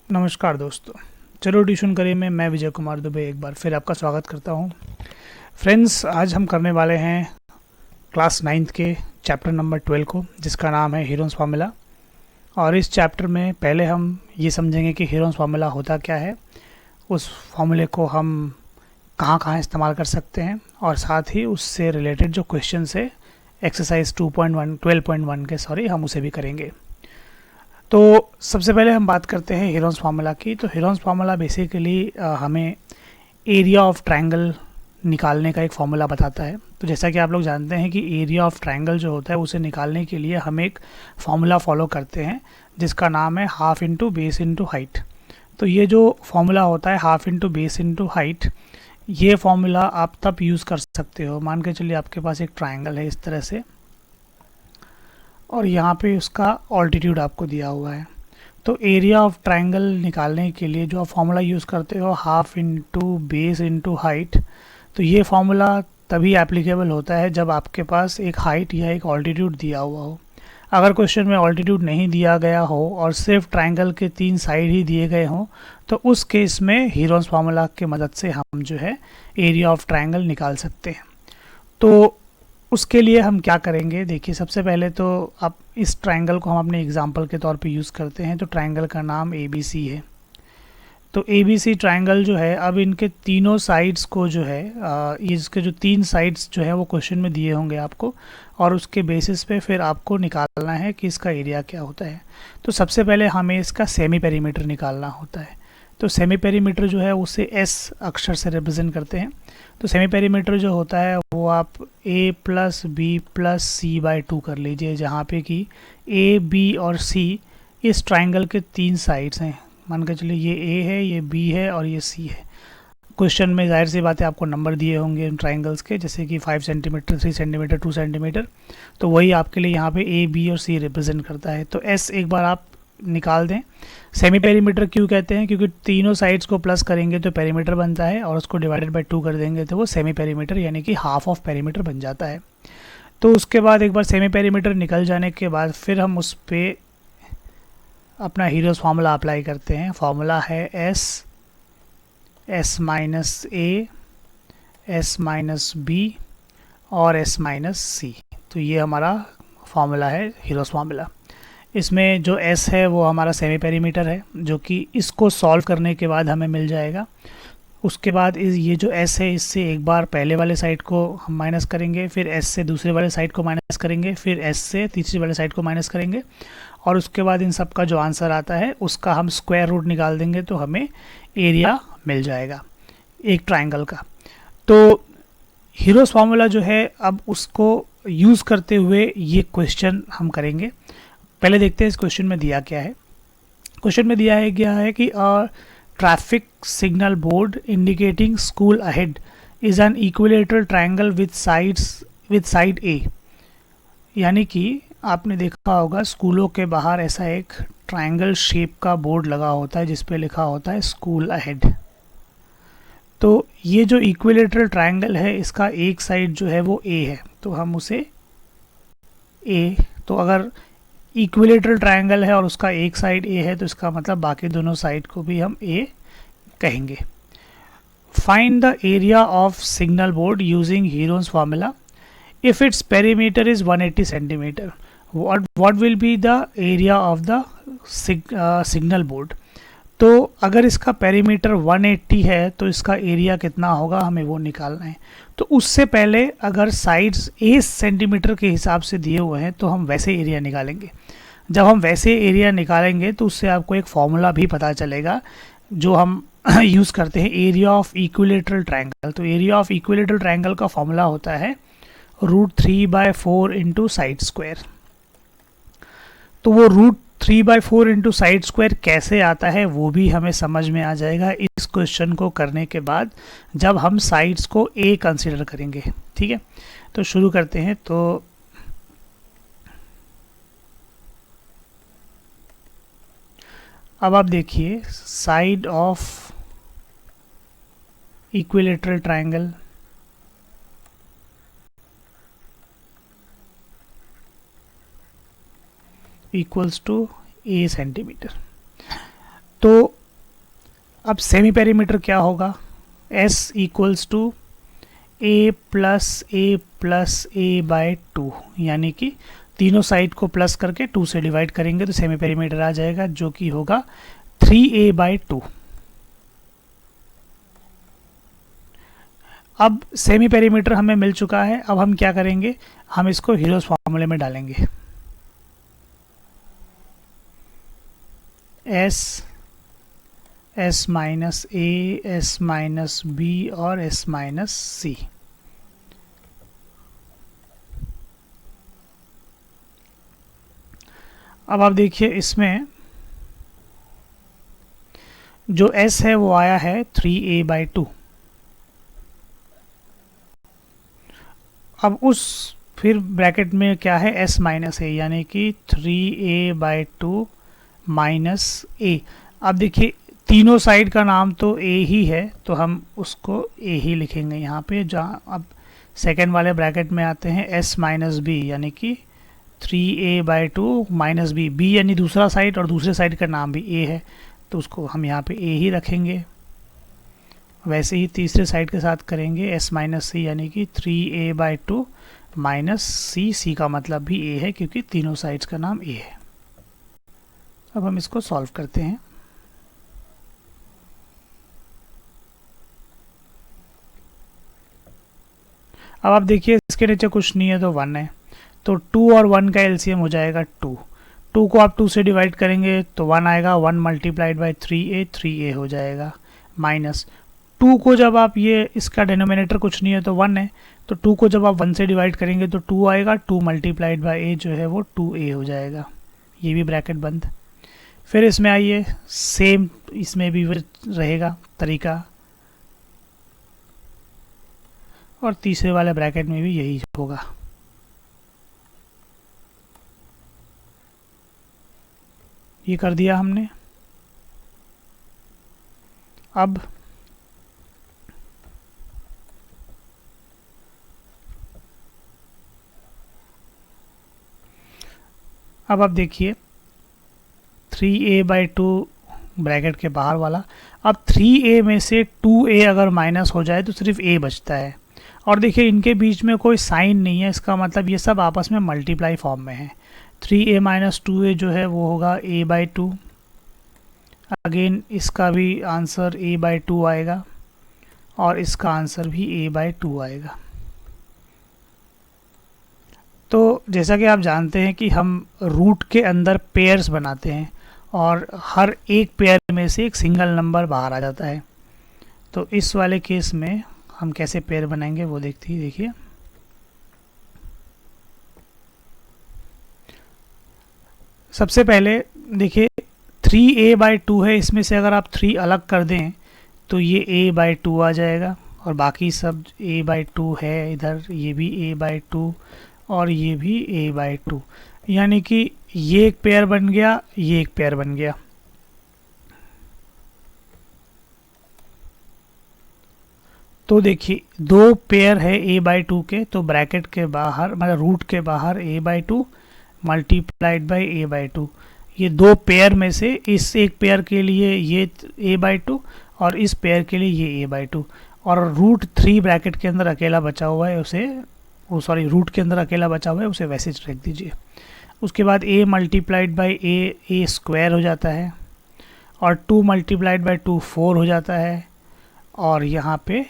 नमस्कार दोस्तों। चलो ट्यूशन करिए में मैं विजय कुमार दुबे एक बार फिर आपका स्वागत करता हूँ। फ्रेंड्स, आज हम करने वाले हैं क्लास 9th के चैप्टर नंबर 12 को, जिसका नाम है हीरोन्स फार्मूला। और इस चैप्टर में पहले हम ये समझेंगे कि हीरोन्स फार्मूला होता क्या है, उस फार्मूले को हम कहाँ कहाँ इस्तेमाल कर सकते हैं, और साथ ही उससे रिलेटेड जो क्वेश्चन है एक्सरसाइज 2.1 12.1 के हम उसे भी करेंगे। तो सबसे पहले हम बात करते हैं हीरोन्स फार्मूला की। तो हीरोन्स फार्मूला बेसिकली हमें एरिया ऑफ ट्रायंगल निकालने का एक फार्मूला बताता है। तो जैसा कि आप लोग जानते हैं कि एरिया ऑफ ट्रायंगल जो होता है उसे निकालने के लिए हम एक फार्मूला फॉलो करते हैं जिसका नाम है half into base into height. तो ये जो फार्मूला होता है half into base into height, ये फार्मूला आप तब यूज़ कर सकते हो, मान के चलिए आपके पास एक ट्रायंगल है इस तरह से, और यहाँ पे उसका ऑल्टीट्यूड आपको दिया हुआ है। तो एरिया ऑफ ट्रायंगल निकालने के लिए जो आप फार्मूला यूज़ करते हो half into base into height, तो ये फार्मूला तभी एप्लीकेबल होता है जब आपके पास एक हाइट या एक ऑल्टीट्यूड दिया हुआ हो। अगर क्वेश्चन में ऑल्टीट्यूड नहीं दिया गया हो और सिर्फ ट्रायंगल के 3 साइड ही दिए गए हों, तो उस केस में हीरोन्स फार्मूला की मदद से हम जो है एरिया ऑफ ट्रायंगल निकाल सकते हैं। तो उसके लिए हम क्या करेंगे, देखिए सबसे पहले तो आप इस ट्रायंगल को हम अपने एग्जांपल के तौर पे यूज़ करते हैं। तो ट्रायंगल का नाम ABC है। तो ABC ट्रायंगल जो है, अब इनके तीनों साइड्स को जो है इसके जो 3 साइड्स जो है वो क्वेश्चन में दिए होंगे आपको, और उसके बेसिस पे फिर आपको निकालना है कि इसका एरिया क्या होता है। तो सबसे पहले हमें इसका सेमी पेरीमीटर निकालना होता है। तो सेमी पेरीमीटर जो है उसे S अक्षर से रिप्रेजेंट करते हैं। तो सेमी पेरीमीटर जो होता है वो आप A plus B plus C by 2 कर लीजिए, जहाँ पे कि A, B और C इस ट्राइंगल के 3 साइड्स हैं। मान के चलिए ये A है, ये B है और ये C है। क्वेश्चन में जाहिर सी बात है आपको नंबर दिए होंगे इन ट्राइंगल्स के, जैसे कि 5 सेंटीमीटर, 3 सेंटीमीटर, 2 सेंटीमीटर। तो वही आपके लिए यहाँ पे A, B और C रिप्रेजेंट करता है। तो S एक बार आप निकाल दें। सेमी पेरीमीटर क्यों कहते हैं, क्योंकि तीनों साइड्स को प्लस करेंगे तो पेरीमीटर बनता है, और उसको डिवाइडेड बाय 2 कर देंगे तो वो सेमी पेरीमीटर यानी कि हाफ ऑफ पेरीमीटर बन जाता है। तो उसके बाद एक बार सेमी पेरीमीटर निकल जाने के बाद फिर हम उस पर अपना हीरोस फार्मूला अप्लाई करते हैं। फार्मूला है S minus A, S minus B और S माइनस C। तो ये हमारा फार्मूला है हीरोस फार्मूला। इसमें जो S है वो हमारा सेमी पेरीमीटर है, जो कि इसको सॉल्व करने के बाद हमें मिल जाएगा। उसके बाद ये जो S है इससे एक बार पहले वाले साइड को हम माइनस करेंगे, फिर S से दूसरे वाले साइड को माइनस करेंगे, फिर S से तीसरे वाले साइड को माइनस करेंगे, और उसके बाद इन सब का जो आंसर आता है उसका हम स्क्वायर रूट निकाल देंगे तो हमें एरिया मिल जाएगा एक ट्राइंगल का। तो हीरोस फार्मूला जो है अब उसको यूज़ करते हुए ये क्वेश्चन हम करेंगे। पहले देखते हैं इस क्वेश्चन में दिया क्या है। क्वेश्चन में दिया है क्या है कि traffic signal board indicating school ahead is an equilateral triangle with side A. यानी कि आपने देखा होगा स्कूलों के बाहर ऐसा एक ट्रायंगल शेप का बोर्ड लगा होता है जिस पे लिखा होता है स्कूल अहेड। तो ये जो इक्विलेटरल ट्रायंगल है इसका एक साइड जो है वो ए है, तो हम उसे ए, तो अगर इक्विलेटरल ट्रायंगल है और उसका एक साइड ए है तो इसका मतलब बाकी दोनों साइड को भी हम ए कहेंगे। Find the area of signal board using Heron's formula if its perimeter is 180 centimetre. What will be the area of the signal board. तो अगर इसका पेरीमीटर 180 है तो इसका एरिया कितना होगा, हमें वो निकालना है। तो उससे पहले अगर साइड्स 1 सेंटीमीटर के हिसाब से दिए हुए हैं तो हम वैसे एरिया निकालेंगे। जब हम वैसे एरिया निकालेंगे तो उससे आपको एक फॉर्मूला भी पता चलेगा जो हम यूज़ करते हैं, एरिया ऑफ इक्विलेटरल ट्रायंगल। तो एरिया ऑफ इक्विलेटरल ट्रायंगल का फॉर्मूला होता है √3/4 इंटू साइड स्क्वायर। तो वो √3/4 इंटू साइड स्क्वायर कैसे आता है वो भी हमें समझ में आ जाएगा इस क्वेश्चन को करने के बाद, जब हम साइड्स को ए कंसीडर करेंगे। ठीक है, तो शुरू करते हैं। तो अब आप देखिए side of equilateral triangle equals to A centimetre. तो अब सेमी पेरीमीटर क्या होगा, S equals to A plus A by two, यानी कि तीनों साइड को प्लस करके 2 से डिवाइड करेंगे तो सेमी पेरीमीटर आ जाएगा, जो कि होगा 3a बाय 2। अब सेमी पेरीमीटर हमें मिल चुका है। अब हम क्या करेंगे, हम इसको हीरोज फॉर्मूले में डालेंगे। एस माइनस ए, एस माइनस बी और एस माइनस सी। अब आप देखिए इसमें जो s है वो आया है 3a बाई 2। अब उस फिर ब्रैकेट में क्या है, s माइनस ए, यानी कि 3a बाई 2 माइनस a। अब देखिए तीनों साइड का नाम तो a ही है, तो हम उसको a ही लिखेंगे यहाँ पे। जहाँ अब सेकेंड वाले ब्रैकेट में आते हैं s माइनस बी, यानी कि 3a by 2 minus B, B यानी दूसरा साइड और दूसरे साइड का नाम भी a है, तो उसको हम यहाँ पे a ही रखेंगे। वैसे ही तीसरे साइड के साथ करेंगे s माइनस सी, यानी कि 3a बाई 2 माइनस सी, सी का मतलब भी a है क्योंकि तीनों साइड्स का नाम a है। अब हम इसको सॉल्व करते हैं। अब आप देखिए इसके नीचे कुछ नहीं है तो 1 है, तो 2 और 1 का एलसीएम हो जाएगा 2। 2 को आप 2 से डिवाइड करेंगे तो 1 आएगा, 1 मल्टीप्लाइड बाई 3a, 3a हो जाएगा। माइनस 2 को जब आप ये इसका डिनोमिनेटर कुछ नहीं है तो 1 है, तो 2 को जब आप 1 से डिवाइड करेंगे तो 2 आएगा, 2 मल्टीप्लाइड बाई a जो है वो 2a हो जाएगा। ये भी ब्रैकेट बंद। फिर इसमें आइए, सेम इसमें भी रहेगा तरीका, और तीसरे वाले ब्रैकेट में भी यही होगा। ये कर दिया हमने। अब आप देखिए 3a बाई 2 ब्रैकेट के बाहर वाला। अब 3a में से 2a अगर माइनस हो जाए तो सिर्फ a बचता है, और देखिए इनके बीच में कोई साइन नहीं है, इसका मतलब ये सब आपस में मल्टीप्लाई फॉर्म में है। 3a माइनस 2a जो है वो होगा a बाई 2। अगेन इसका भी आंसर a बाई 2 आएगा, और इसका आंसर भी a बाई 2 आएगा। तो जैसा कि आप जानते हैं कि हम रूट के अंदर पेयर्स बनाते हैं, और हर एक पेयर में से एक सिंगल नंबर बाहर आ जाता है। तो इस वाले केस में हम कैसे पेयर बनाएंगे वो देखिए। सबसे पहले देखिए 3a बाई 2 है, इसमें से अगर आप 3 अलग कर दें तो ये a बाई 2 आ जाएगा, और बाकी सब a बाई 2 है। इधर ये भी a बाई 2 और ये भी a बाई 2, यानी कि ये एक पेयर बन गया, ये एक पेयर बन गया। तो देखिए दो पेयर है a बाई 2 के, तो ब्रैकेट के बाहर मतलब रूट के बाहर a by 2 multiplied by a by 2। ये दो पेयर में से इस एक पेयर के लिए ये a बाई 2 और इस पेयर के लिए ये a बाई 2, और रूट 3 ब्रैकेट के अंदर अकेला बचा हुआ है उसे, रूट के अंदर अकेला बचा हुआ है उसे वैसे रख दीजिए। उसके बाद a multiplied by a square हो जाता है, और 2 मल्टीप्लाइड बाई 2 4 हो जाता है, और यहाँ पे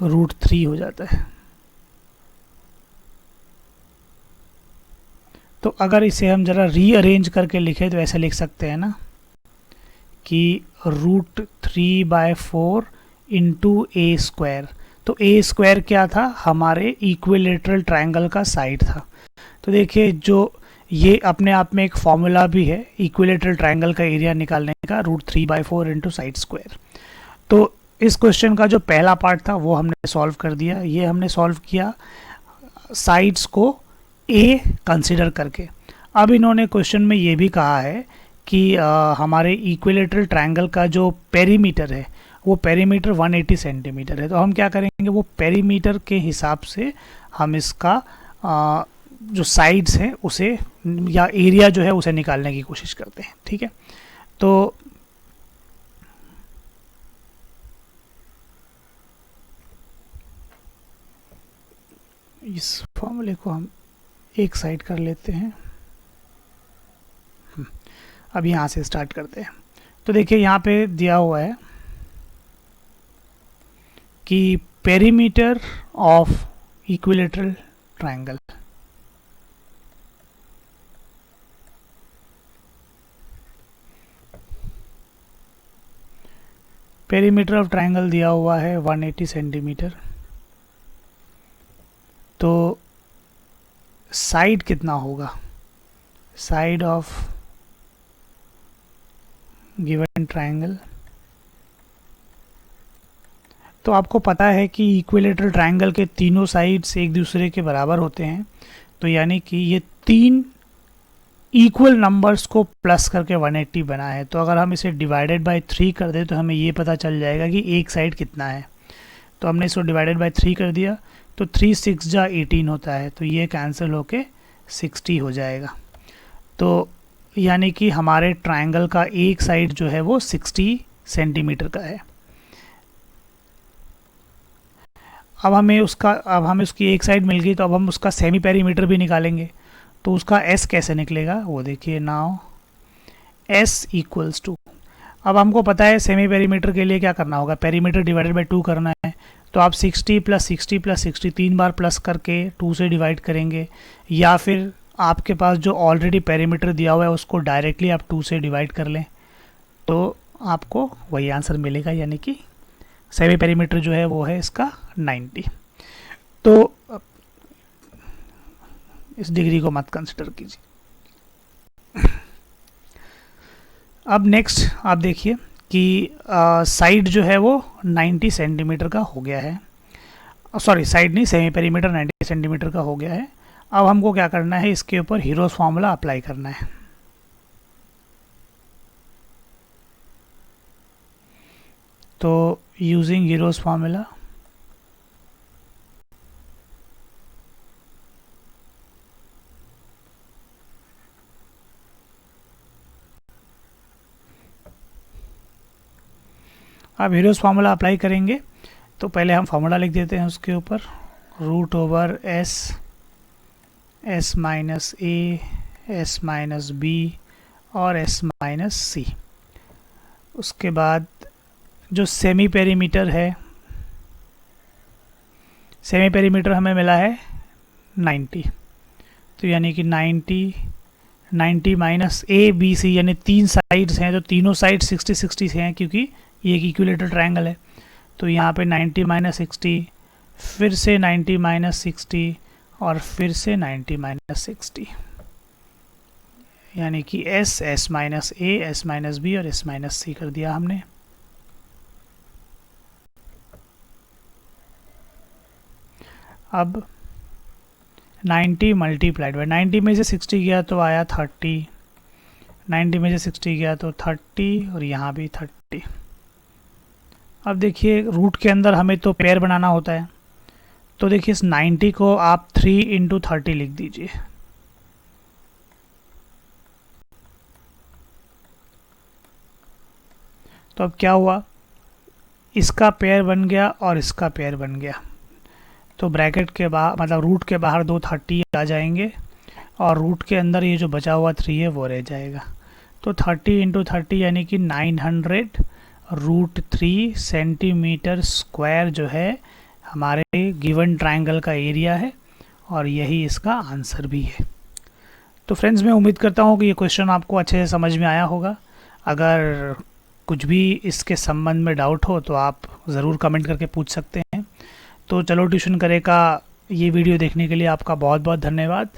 रूट 3 हो जाता है। तो अगर इसे हम ज़रा रीअरेंज करके लिखें तो ऐसे लिख सकते हैं ना कि root 3 by 4 into a square. तो a स्क्वायर क्या था, हमारे इक्विलेटरल ट्रायंगल का साइड था। तो देखिए जो ये अपने आप में एक फॉर्मूला भी है इक्विलेटरल ट्रायंगल का एरिया निकालने का, root 3 by 4 into side square. तो इस क्वेश्चन का जो पहला पार्ट था वो हमने सॉल्व कर दिया। ये हमने सॉल्व किया साइड्स को a कंसिडर करके। अब इन्होंने क्वेश्चन में ये भी कहा है कि हमारे इक्विलेटरल ट्रायंगल का जो पेरीमीटर है वो पेरीमीटर 180 सेंटीमीटर है। तो हम क्या करेंगे, वो पेरीमीटर के हिसाब से हम इसका जो साइड्स हैं उसे या एरिया जो है उसे निकालने की कोशिश करते हैं। ठीक है, तो इस फॉर्मूले को हम एक साइड कर लेते हैं। अब यहाँ से स्टार्ट करते हैं। तो देखिए यहाँ पे दिया हुआ है कि perimeter of equilateral triangle, perimeter of triangle दिया हुआ है 180 सेंटीमीटर। तो साइड कितना होगा, साइड ऑफ गिवन ट्रायंगल। तो आपको पता है कि इक्विलेटरल ट्रायंगल के तीनों साइड्स एक दूसरे के बराबर होते हैं, तो यानी कि ये तीन इक्वल नंबर्स को प्लस करके 180 बना है। तो अगर हम इसे डिवाइडेड बाय 3 कर दें तो हमें ये पता चल जाएगा कि एक साइड कितना है। तो हमने इसको डिवाइडेड बाय 3 कर दिया, तो 3 6 जा 18 होता है, तो ये कैंसिल होके 60 हो जाएगा। तो यानी कि हमारे ट्रायंगल का एक साइड जो है वो 60 सेंटीमीटर का है। अब हमें उसकी एक साइड मिल गई, तो अब हम उसका सेमी पेरीमीटर भी निकालेंगे। तो उसका एस कैसे निकलेगा वो देखिए। नाउ एस इक्वल्स टू, अब हमको पता है सेमी पेरीमीटर के लिए क्या करना होगा, पेरीमीटर डिवाइडेड बाय 2 करना है। तो आप 60 + 60 + 60 3 बार प्लस करके 2 से डिवाइड करेंगे, या फिर आपके पास जो ऑलरेडी पेरीमीटर दिया हुआ है उसको डायरेक्टली आप 2 से डिवाइड कर लें, तो आपको वही आंसर मिलेगा, यानी कि सेमी पेरीमीटर जो है वो है इसका 90। तो इस डिग्री को मत कंसिडर कीजिए। अब नेक्स्ट आप देखिए कि साइड जो है वो 90 सेंटीमीटर का हो गया है, सॉरी साइड नहीं, सेमी पेरीमीटर 90 सेंटीमीटर का हो गया है। अब हमको क्या करना है, इसके ऊपर हीरोज फार्मूला अप्लाई करना है। तो यूजिंग हीरोज फार्मूला, अब हीरोज फार्मूला अप्लाई करेंगे। तो पहले हम फार्मूला लिख देते हैं उसके ऊपर, √/s s माइनस ए, s माइनस बी और s माइनस सी। उसके बाद जो सेमी पेरीमीटर है, सेमी पेरीमीटर हमें मिला है 90, तो यानी कि 90 माइनस ए बी सी, यानी 3 साइड्स हैं, तो तीनों साइड 60 60 से हैं क्योंकि ये एक इक्विलेटरल ट्रायंगल है। तो यहाँ पे 90 - 60, फिर से 90 - 60 और फिर से 90 - 60, यानी कि s माइनस ए, s माइनस बी और s माइनस सी कर दिया हमने। अब 90 मल्टीप्लाइड बाय 90 में से 60 गया तो आया 30, 90 में से 60 गया तो 30 और यहाँ भी 30। अब देखिए रूट के अंदर हमें तो पेयर बनाना होता है, तो देखिए इस 90 को आप 3 × 30 लिख दीजिए। तो अब क्या हुआ, इसका पेयर बन गया और इसका पेयर बन गया। तो ब्रैकेट के बाहर, मतलब रूट के बाहर 2 30 आ जाएंगे और रूट के अंदर ये जो बचा हुआ 3 है वो रह जाएगा। तो 30 × 30 यानी कि 900√3 सेंटीमीटर स्क्वायर जो है हमारे गिवन ट्रायंगल का एरिया है, और यही इसका आंसर भी है। तो फ्रेंड्स, मैं उम्मीद करता हूँ कि ये क्वेश्चन आपको अच्छे से समझ में आया होगा। अगर कुछ भी इसके संबंध में डाउट हो तो आप ज़रूर कमेंट करके पूछ सकते हैं। तो चलो ट्यूशन करे का ये वीडियो देखने के लिए आपका बहुत बहुत धन्यवाद।